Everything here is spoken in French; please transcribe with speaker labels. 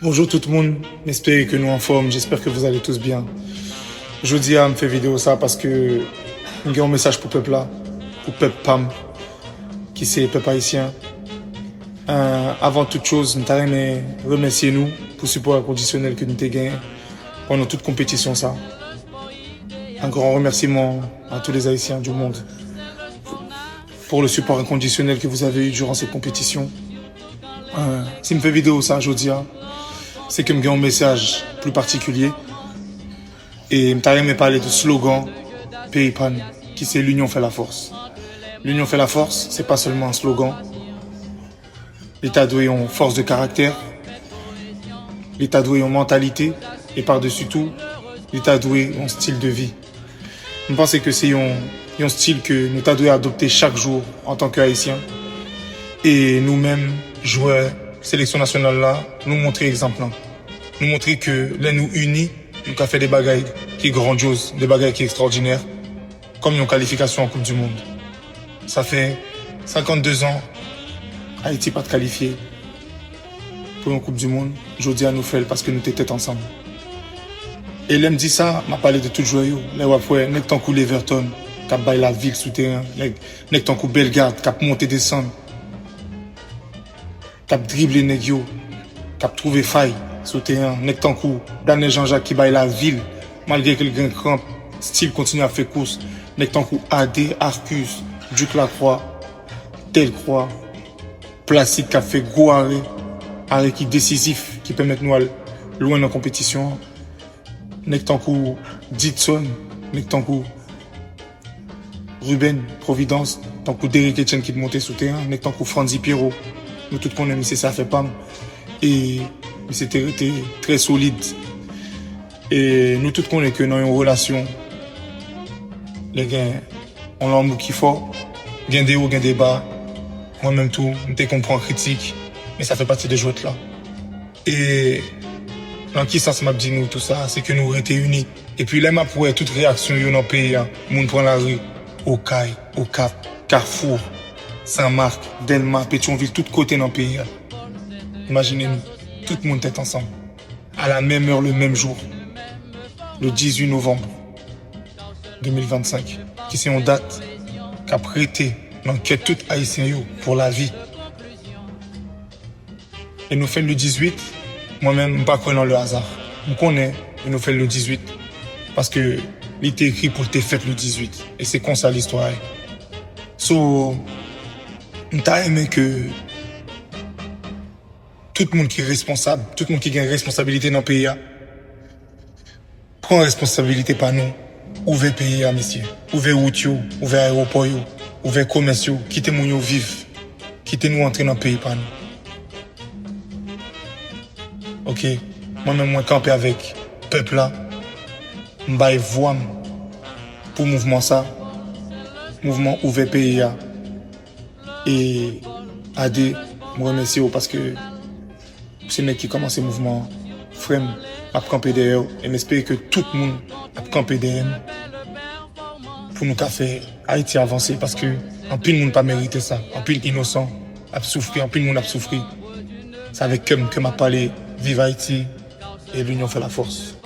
Speaker 1: Bonjour tout le monde, j'espère que nous en forme, j'espère que vous allez tous bien. Je dis à me faire vidéo ça parce que j'ai un message pour le peuple là, pour le peuple PAM, qui c'est le peuple haïtien. Avant toute chose, nous t'aimerais remercier nous pour le support inconditionnel que nous t'ai gagné pendant toute compétition ça. Un grand remerciement à tous les Haïtiens du monde pour le support inconditionnel que vous avez eu durant cette compétition. Si me fait vidéo ça, je dis, c'est que me gagne un message plus particulier et me parler de slogan Pays PAN, qui c'est l'union fait la force. L'union fait la force, c'est pas seulement un slogan. L'État doit avoir une force de caractère, l'État doit avoir une mentalité et par-dessus tout, l'État doit avoir un style de vie. Je pense que c'est un style que nous devons adopter chaque jour en tant qu'Haïtiens. Et nous-mêmes, joueurs, sélection nationale là, nous montrer exemple là. Nous montrer que là nous unis, nous avons fait des bagailles qui sont grandioses, des bagailles qui sont extraordinaires, comme une qualification en Coupe du Monde. Ça fait 52 ans, Haïti pas de qualifié pour une Coupe du Monde. Je dis à nous faire parce que nous étions ensemble. Et là me dit ça, m'a parlé de tout joyeux. Là après, nek tant coup l'Everton, cap bail la ville souterrain, nek tant coup Bellegarde, cap monter descendre. Cap dribbler nèg yo, cap trouver faille sur terrain, nek tant coup Daniel Jean-Jacques qui baille la ville malgré que le grand cramp style continue à faire course, nek tant coup AD Arcus, Duc Lacroix, Delcroix, Placide qui a fait gros arrêt qui décisif qui permet nous aller loin dans la compétition. Nek tant coup Ditson, nek tant coup Ruben Providence, tant coup Derrick Etienne qui montait sur terrain, nek tant coup Franzi Pierrot. Nous tous connaissons, c'est ça fait pas. Et c'était très solide. Et nous tous connaissons que dans une relation, les gars, on a un mot qui fort, gain des hauts, gain des bas. Moi-même tout, je comprends critique, mais ça fait partie des jouets là. Et dans qui sens m'a dit nous tout ça, c'est que nous étions unis. Et puis là, m'a pour toute réaction dans le pays, moun prend la rue, au Caille, au Cap, Carrefour, Saint-Marc, Delma, Pétionville, tous côtés dans le pays. Imaginez-nous, tout le monde est ensemble, à la même heure, le même jour, le 18 novembre 2025, qui c'est une date qui a prêté l'enquête toute haïtienne pour la vie. Et nous faisons le 18, moi-même, je ne pas dans le hasard. Je connais, et nous faisons le 18, parce que il était écrit pour te faire le 18. Et c'est comme ça l'histoire. So, t'as aimé que tout le monde qui est responsable, tout le monde qui a une responsabilité dans le pays, prend responsabilité par nous. Ouvrez le pays, messieurs. Ouvrez route, ouvrez aéroport, ouvrez commerce, quittez nous vivre. Quittez nous entrer dans le pays par nous. Ok, moi-même, moi, camper avec le peuple là, m'baille voix pour mouvement ça, mouvement ouvert pays. Et AD, je remercie parce que c'est le mec qui commence ce mouvement, frère, à camper derrière, et j'espère que tout le monde a campé derrière pour nous faire Haïti avancer parce que en pile monde pas mérité ça, en pile innocent a souffert, en pile monde a souffert. C'est avec que m'a parlé, vive Haïti et l'union fait la force.